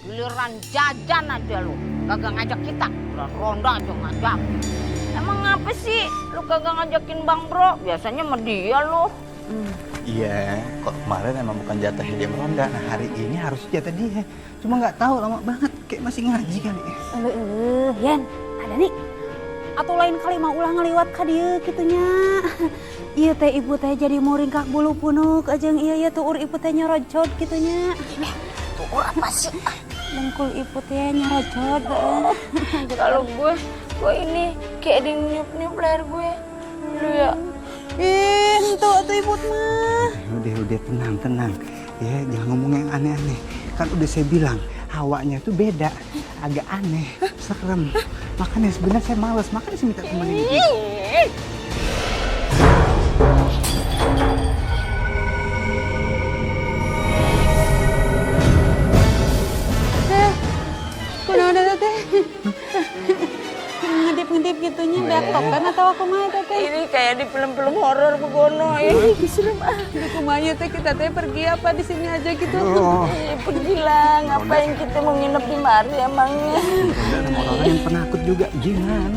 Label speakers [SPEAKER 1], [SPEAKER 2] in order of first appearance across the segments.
[SPEAKER 1] Giliran jajan aja lu, kagak ngajak kita. Udah ronda aja ngajak. Emang ngapa sih lu kagak ngajakin Bang Bro? Biasanya sama dia lu.
[SPEAKER 2] Iya, kok kemarin emang bukan jatah dia meronda. Nah hari ini harus jatah dia. Cuma nggak tahu lama banget, kayak masih ngaji kali.
[SPEAKER 3] Yan, ada nih. Atau lain kali mau ulah ngaliwat ka dieu kitunya. Iya teh ibu teh jadi mau ringkak bulu punuk ajeng iya tuur ibu teh nyorocot kitunya.
[SPEAKER 1] Tuh apa sih?
[SPEAKER 3] Dengkul ibu teh nyorocot.
[SPEAKER 1] Kalau gue ini kayak ada yang niup-niup leher gue. Lu ya.
[SPEAKER 3] Itu atuh ibu mah.
[SPEAKER 2] Udah tenang. Ya jangan ngomong yang aneh-aneh. Kan udah saya bilang hawanya tuh beda, agak aneh, serem. Makanya sebenarnya saya males, makanya saya minta temenin gitu.
[SPEAKER 3] Kunaon ada teh? Ngedip-ngedip gitunya batok kan atau aku mah teh?
[SPEAKER 1] Ini kayak di film-film horor begono ya. Serem ah.
[SPEAKER 3] Di kumanya teh kita teh pergi apa di sini aja gitu.
[SPEAKER 1] Pergilah, ngapain kita mau nginep di mari emangnya?
[SPEAKER 2] Ada orang-orang yang penakut juga, jangan.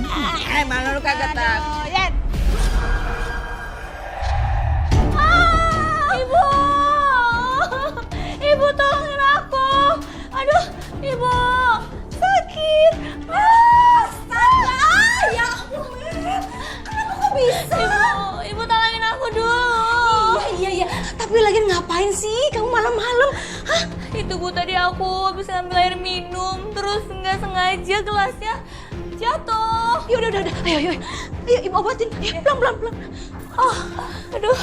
[SPEAKER 1] Malu lu kagak takut.
[SPEAKER 3] Ibu! Ibu tolongin aku! Aduh, Ibu! Sakit! Astaga! Ya ampun! Kenapa kok bisa? Ibu tolongin aku dulu! Iya. Tapi lagi ngapain sih kamu malam-malam? Hah? Itu Bu, tadi aku habis ngambil air minum, terus nggak sengaja gelasnya jatuh. Ya udah. Ayo, Ibu obatin. Pelan. Oh, aduh.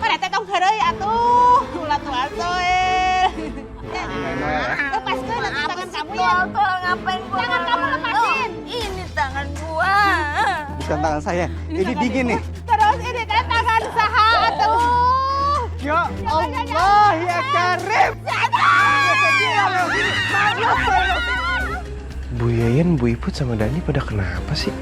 [SPEAKER 3] Mana teh tong heureuy atuh. Ulat-ulat soe. Lepaskeun nanti tangan kamu ya.
[SPEAKER 1] Tolong ngapain gua?
[SPEAKER 3] Tangan kamu lepasin.
[SPEAKER 1] Ini tangan gua.
[SPEAKER 2] Bukan tangan saya, ini dingin nih.
[SPEAKER 3] Terus ini teh tangan saha atuh.
[SPEAKER 2] Ya Allah, ya Karim.
[SPEAKER 4] Bu Yayan, Bu Iput sama Dani pada kenapa sih?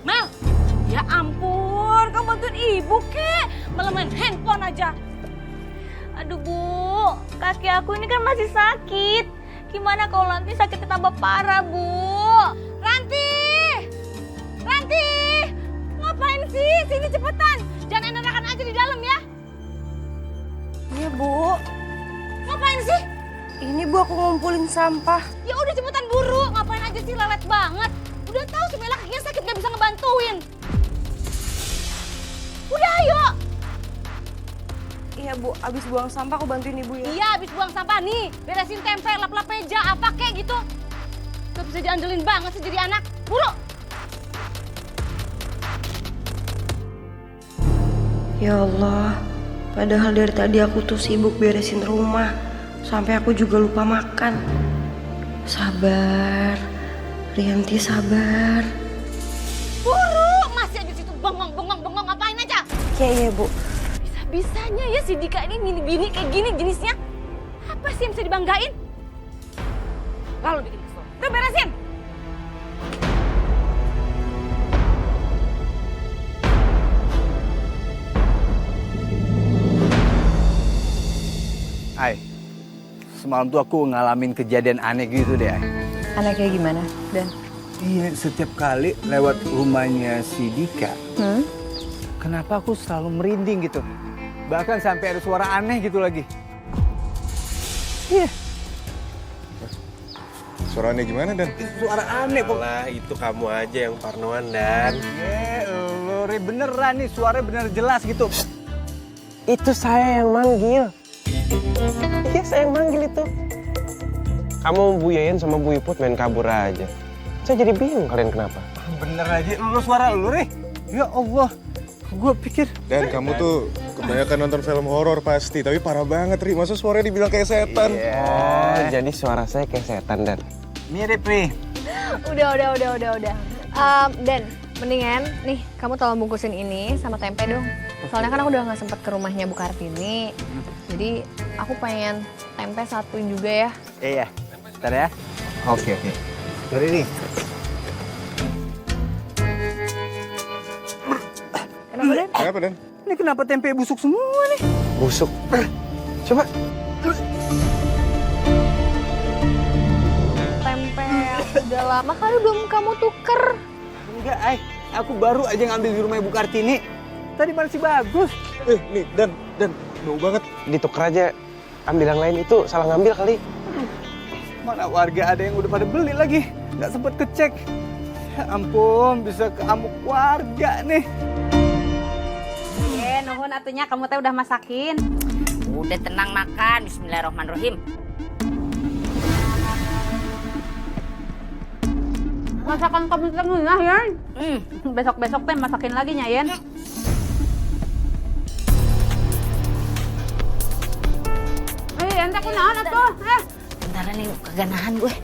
[SPEAKER 3] Mal, ya ampun, kamu bantuin ibu kek. Malah main handphone aja. Aduh Bu, kaki aku ini kan masih sakit. Gimana kalau nanti sakitnya tambah parah Bu? Ranti! Ngapain sih? Sini cepetan. Jangan enakan aja di dalam ya.
[SPEAKER 5] Iya Bu,
[SPEAKER 3] Ngapain sih?
[SPEAKER 5] ini Bu aku ngumpulin sampah.
[SPEAKER 3] Ya udah cepetan buru. Ngapain aja sih lelet banget. Udah tahu si Mela kakinya sakit gak bisa ngebantuin. Udah ayo.
[SPEAKER 5] Iya Bu, abis buang sampah aku bantuin Ibu ya.
[SPEAKER 3] Iya, habis buang sampah nih, beresin tempe, lap-lap meja, apa kek gitu. Gak bisa diandelin banget sih jadi anak. Buru.
[SPEAKER 5] Ya Allah, padahal dari tadi aku tuh sibuk beresin rumah. Sampai aku juga lupa makan. Sabar, Rianti sabar.
[SPEAKER 3] Buru. Masih aja situ bengong ngapain aja.
[SPEAKER 5] Iya Bu.
[SPEAKER 3] Bisa-bisanya ya si Dika ini milih bini kayak gini jenisnya. Apa sih yang bisa dibanggain? Lalu bikin kesel. Tuh beresin.
[SPEAKER 2] Ay, semalam tuh aku ngalamin kejadian aneh gitu deh, Ay.
[SPEAKER 5] Aneh kayak gimana, Dan?
[SPEAKER 2] Iya, setiap kali lewat rumahnya si Dika, kenapa aku selalu merinding gitu. Bahkan sampai ada suara aneh gitu lagi. Iya,
[SPEAKER 6] Suara aneh gimana, Dan?
[SPEAKER 2] suara aneh kok.
[SPEAKER 4] Alah, itu kamu aja yang parnoan, Dan.
[SPEAKER 2] Lo beneran nih, suaranya bener jelas gitu.
[SPEAKER 4] Itu saya yang manggil. Iya, saya yang manggil itu. Kamu Bu Yayan sama Bu Iput main kabur aja. Saya jadi bingung kalian kenapa.
[SPEAKER 2] Bener aja, lo suara lu nih. Ya Allah, gue pikir.
[SPEAKER 6] Dan kamu tuh kebanyakan nonton film horor pasti, tapi parah banget, Ri. Masa suaranya dibilang kayak setan?
[SPEAKER 4] Oh, jadi suara saya kayak setan, Dan.
[SPEAKER 2] Mirip nih.
[SPEAKER 7] Udah. Dan,
[SPEAKER 3] Mendingan nih kamu tolong bungkusin ini sama tempe dong. Soalnya kan aku udah nggak sempet ke rumahnya Bu Kartini. Jadi aku pengen tempe satu juga ya.
[SPEAKER 2] Iya, bentar ya. Oke. Sorry nih.
[SPEAKER 3] Kenapa Den?
[SPEAKER 6] Kenapa, Dan?
[SPEAKER 2] Ini kenapa tempe busuk semua nih?
[SPEAKER 4] Busuk. Coba.
[SPEAKER 3] Tempe yang udah lama kali belum kamu tuker.
[SPEAKER 2] Enggak, Ay. Aku baru aja ngambil di rumah Ibu Kartini. Tadi masih bagus.
[SPEAKER 6] Nih, Dan, bau banget.
[SPEAKER 4] Ditukar aja. Ambil yang lain itu salah ngambil kali.
[SPEAKER 2] Mana warga ada yang udah pada beli lagi. Nggak sempet kecek. Ya ampun, bisa keamuk warga nih.
[SPEAKER 7] Nuhun atunya kamu teh udah masakin.
[SPEAKER 1] Udah tenang makan, bismillahirrahmanirrahim.
[SPEAKER 7] Masakan kamu teh ngeunaah, Yan. Besok-besok teh masakin lagi nya, Yan. Ente kunaon atuh?
[SPEAKER 1] Bentar nih, kagak nahan gue.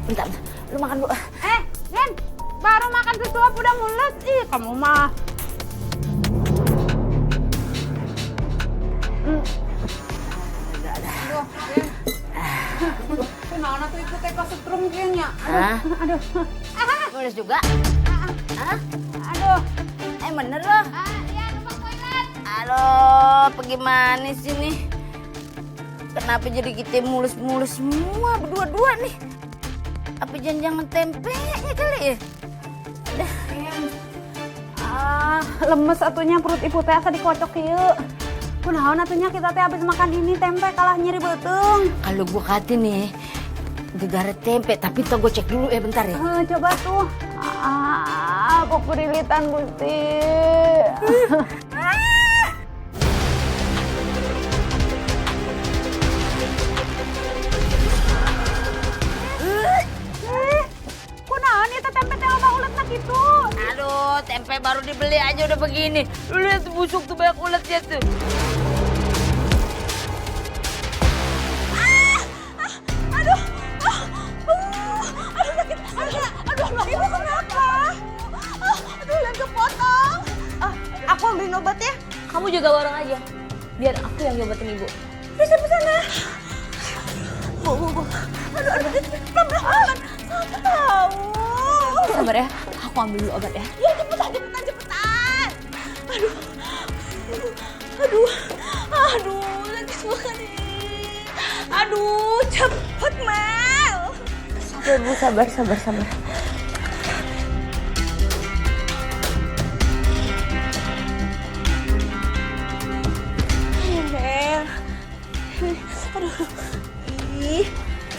[SPEAKER 1] Bentar, lu makan dulu.
[SPEAKER 7] Yan, baru makan sesuap udah mules. Ih, kamu mah. Kunaon atuh itu teh kesetrum kieu nya.
[SPEAKER 1] Hah?
[SPEAKER 7] Aduh.
[SPEAKER 1] Mules juga? Hah?
[SPEAKER 7] Aduh.
[SPEAKER 1] Bener loh.
[SPEAKER 7] Iya, lupa toilet.
[SPEAKER 1] Halo, bagaimana sih nih? Kenapa jadi kita mulus-mulus semua berdua-dua nih? Apa jangan tempenya kali ya?
[SPEAKER 7] Lemes atunya perut ibu teh asa dikocok ieu. Kunaon atunya kita teh habis makan ini tempe kalah nyeri beuteung.
[SPEAKER 1] Kalau gua kata nih, gegara tempe, tapi tuh gue cek dulu bentar ya.
[SPEAKER 7] Coba tuh. Kok perilitan Gusti. Kunaon itu tempe teh loba uletna kitu.
[SPEAKER 1] Aduh, tempe baru dibeli aja udah begini. Lu lihat tuh busuk tuh banyak uletnya tuh.
[SPEAKER 3] Ibu kenapa? Aduh, yang kepotong. Aku ambilin obat ya. Kamu jaga warung aja. Biar aku yang nyobatin ibu. Bisa sana. Bu. Aduh, pelan-pelan. Sakit tahu. Sabar ya, aku ambil dulu obat ya. Ya, cepetan. Aduh, sakit banget. Aduh, cepet Mel. Sabar Bu, sabar.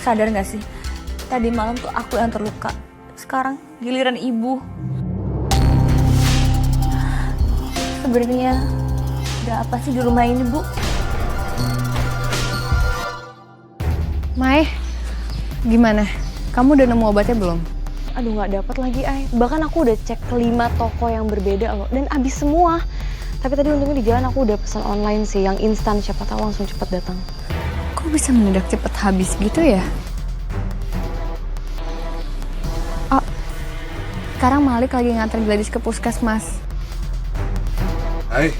[SPEAKER 3] Sadar gak sih? Tadi malam tuh aku yang terluka. Sekarang giliran ibu. Sebenarnya ada apa sih di rumah ini, Bu?
[SPEAKER 8] Mai, gimana? Kamu udah nemu obatnya belum?
[SPEAKER 5] Aduh, nggak dapat lagi, Ay. Bahkan aku udah cek ke 5 toko yang berbeda loh, dan habis semua. Tapi tadi untungnya di jalan aku udah pesan online sih, yang instan, siapa tahu langsung cepet datang.
[SPEAKER 8] Kok bisa mendadak cepet habis gitu ya? Oh, sekarang Malik lagi nganter Gladys ke puskesmas.
[SPEAKER 6] Hai.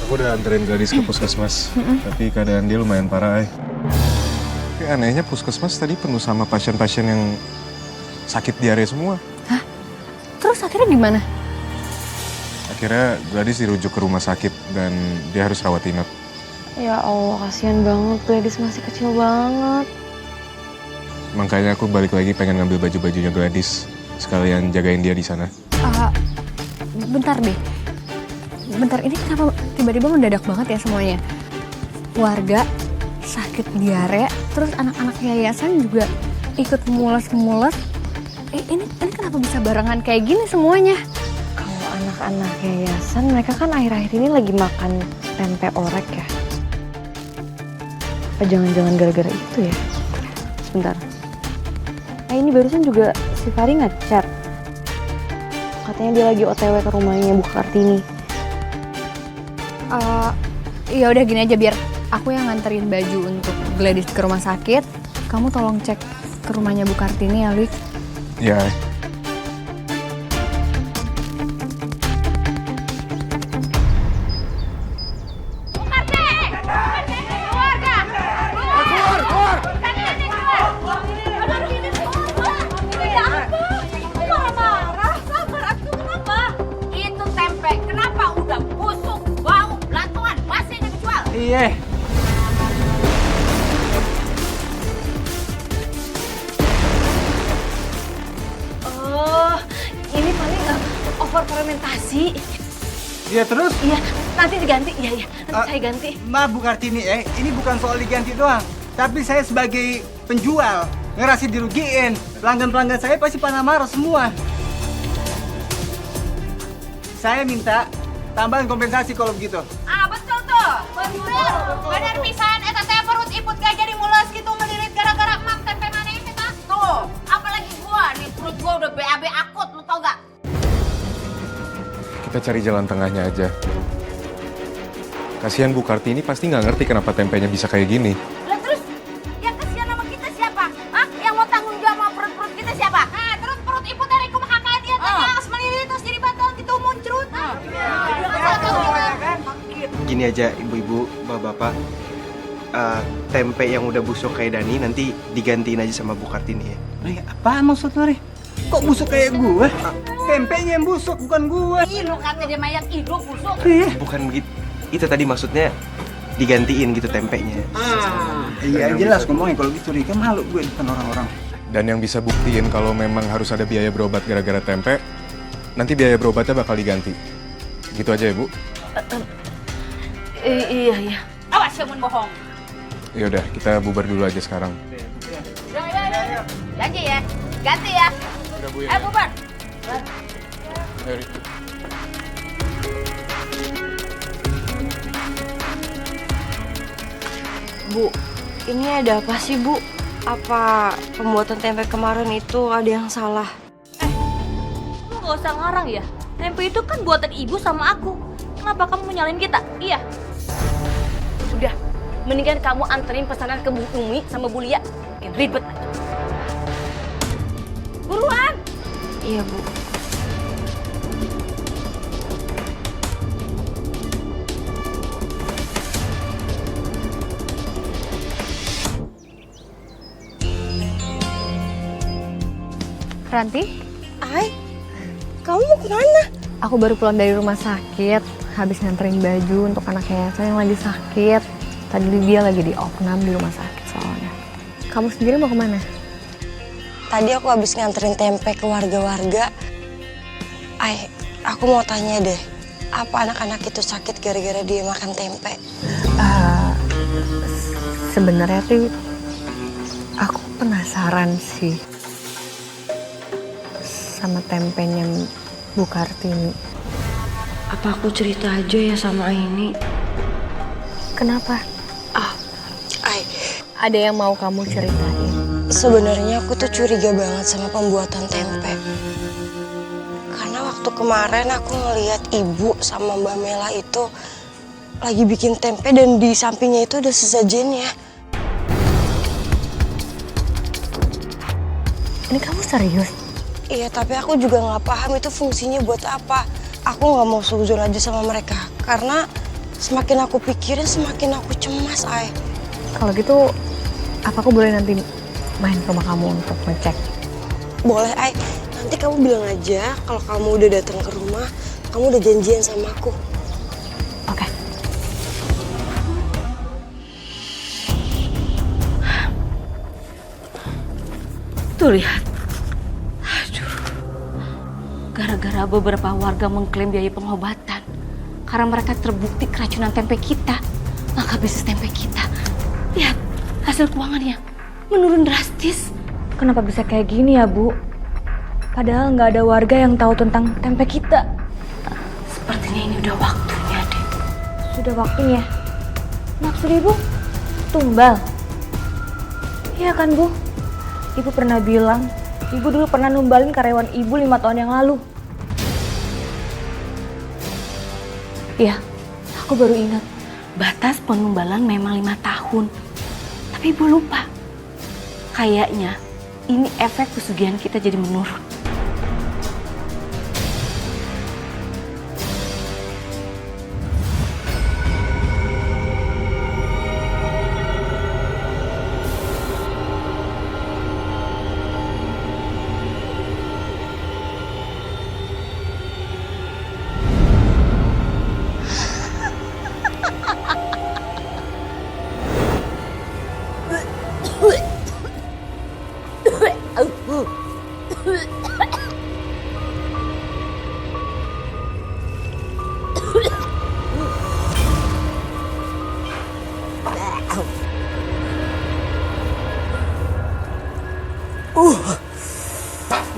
[SPEAKER 6] Aku udah anterin Gadis ke puskesmas. Tapi keadaan dia lumayan parah, Ay. Tapi anehnya puskesmas tadi penuh sama pasien-pasien yang sakit diare semua.
[SPEAKER 8] Hah? Terus akhirnya gimana?
[SPEAKER 6] Akhirnya Gladys dirujuk ke rumah sakit dan dia harus rawat inap.
[SPEAKER 5] Ya Allah, kasihan banget. Gladys masih kecil banget.
[SPEAKER 6] Makanya aku balik lagi pengen ngambil baju-bajunya Gladys. Sekalian jagain dia di sana.
[SPEAKER 8] Bentar deh. Bentar, ini kenapa tiba-tiba mendadak banget ya semuanya? Warga sakit diare, terus anak-anak yayasan juga ikut mules-mules. Ini kenapa bisa barengan kayak gini semuanya?
[SPEAKER 5] Kalau anak-anak yayasan, mereka kan akhir-akhir ini lagi makan tempe orek ya. Apa jangan-jangan gara-gara itu ya? Sebentar. Ini barusan juga si Fari ngechat. Katanya dia lagi OTW ke rumahnya Bu Kartini.
[SPEAKER 8] Ya udah gini aja, biar aku yang nganterin baju untuk Gladys ke rumah sakit. Kamu tolong cek ke rumahnya Bu Kartini ya, Lik.
[SPEAKER 6] Ya.
[SPEAKER 2] ya.
[SPEAKER 3] Oh, ini paling over fermentasi.
[SPEAKER 2] Iya terus?
[SPEAKER 3] Iya, nanti diganti. Iya, iya. Nanti saya ganti.
[SPEAKER 2] Maaf Bu Kartini, ini bukan soal diganti doang. Tapi saya sebagai penjual ngerasa dirugiin. Pelanggan-pelanggan saya pasti pada marah semua. Saya minta tambahan kompensasi kalau begitu.
[SPEAKER 1] Ah betul tuh. Betul. Benar pisan eta teh perut iput kayak jadi mules gitu melilit gara-gara emak tempe maneh teh tah. Tuh, apalagi gua nih perut gua udah BAB akut, lu tau gak?
[SPEAKER 6] Kita cari jalan tengahnya aja. Kasihan Bu Kartini pasti nggak ngerti kenapa tempenya bisa kayak gini.
[SPEAKER 1] Lah terus yang kasihan sama kita siapa? Hah? Yang mau tanggung jawab sama perut-perut kita siapa? Nah, terus perut ibu dari kumaha ka dia teh harus melilit terus jadi batal gitu muncrut.
[SPEAKER 4] Gini aja ibu-ibu, bapak-bapak. Tempe yang udah busuk kayak Dani nanti digantiin aja sama Bu Kartini ya.
[SPEAKER 2] Ri, apaan maksud lu, Ri? Kok busuk kayak gua? Tempenya yang busuk, bukan gua.
[SPEAKER 1] Ih, lu kata dia mayat hidup busuk.
[SPEAKER 4] Bukan begitu. Itu tadi maksudnya digantiin gitu tempenya.
[SPEAKER 2] Iya jelas ngomongnya kalau gitu, Ri. Kan malu gue depan orang-orang.
[SPEAKER 6] Dan yang bisa buktiin kalau memang harus ada biaya berobat gara-gara tempe, nanti biaya berobatnya bakal diganti. Gitu aja ya Bu.
[SPEAKER 3] Iya, iya.
[SPEAKER 1] Awas ya mun bohong.
[SPEAKER 6] Ya udah, kita bubar dulu aja sekarang.
[SPEAKER 1] Ya. Janji ya. Ganti ya.
[SPEAKER 6] Udah Bu ya.
[SPEAKER 1] Bubar.
[SPEAKER 6] Mari.
[SPEAKER 5] Bu, ini ada apa sih Bu? Apa pembuatan tempe kemarin itu ada yang salah?
[SPEAKER 3] Lu gak usah ngarang ya. Tempe itu kan buatan ibu sama aku. Kenapa kamu mau nyalain kita? Iya. Udah, mendingan kamu anterin pesanan ke Bu Umi sama Bu Lia. Bikin ribet aja. Buruan!
[SPEAKER 5] Iya Bu.
[SPEAKER 8] Ranti,
[SPEAKER 5] Ay, kamu mau kemana?
[SPEAKER 8] aku baru pulang dari rumah sakit. Habis nganterin baju untuk anak yayasan yang lagi sakit. Tadi dia lagi di opnam di rumah sakit soalnya. Kamu sendiri mau kemana?
[SPEAKER 5] Tadi aku habis nganterin tempe ke warga-warga. Ay, aku mau tanya deh. Apa anak-anak itu sakit gara-gara dia makan tempe?
[SPEAKER 8] Sebenarnya tuh aku penasaran sih sama tempenya Bu Kartini.
[SPEAKER 5] Apa aku cerita aja ya sama ini?
[SPEAKER 8] Kenapa?
[SPEAKER 5] Ay,
[SPEAKER 8] Ada yang mau kamu ceritain?
[SPEAKER 5] sebenarnya aku tuh curiga banget sama pembuatan tempe. Karena waktu kemarin aku ngeliat ibu sama Mbak Mela itu lagi bikin tempe dan di sampingnya itu ada sesajennya.
[SPEAKER 8] Ini kamu serius?
[SPEAKER 5] Iya, tapi aku juga nggak paham itu fungsinya buat apa. Aku nggak mau suzon aja sama mereka. Karena semakin aku pikirin, semakin aku cemas, Ay.
[SPEAKER 8] Kalau gitu, apa aku boleh nanti main ke rumah kamu untuk ngecek?
[SPEAKER 5] Boleh, Ay. Nanti kamu bilang aja kalau kamu udah datang ke rumah, kamu udah janjian sama aku.
[SPEAKER 8] Oke.
[SPEAKER 3] Tuh lihat. Aduh. Gara-gara beberapa warga mengklaim biaya pengobatan. Karena mereka terbukti keracunan tempe kita. Maka bisnis tempe kita. Lihat, hasil keuangannya menurun drastis.
[SPEAKER 8] Kenapa bisa kayak gini ya, Bu? Padahal nggak ada warga yang tahu tentang tempe kita.
[SPEAKER 3] Sepertinya ini udah waktunya deh.
[SPEAKER 8] Sudah waktunya. Maksud Ibu? Tumbal. Iya kan, Bu? Ibu pernah bilang, Ibu dulu pernah numbalin karyawan Ibu 5 tahun yang lalu.
[SPEAKER 3] Iya, aku baru ingat. Batas penumbalan memang 5 tahun. Tapi Ibu lupa. Kayaknya ini efek pesugihan kita jadi menurun.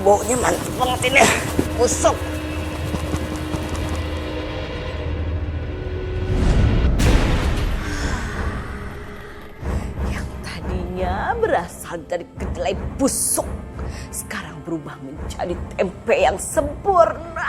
[SPEAKER 5] Baunya mantep banget ini. Busuk.
[SPEAKER 9] Yang tadinya berasal dari kedelai busuk, sekarang berubah menjadi tempe yang sempurna.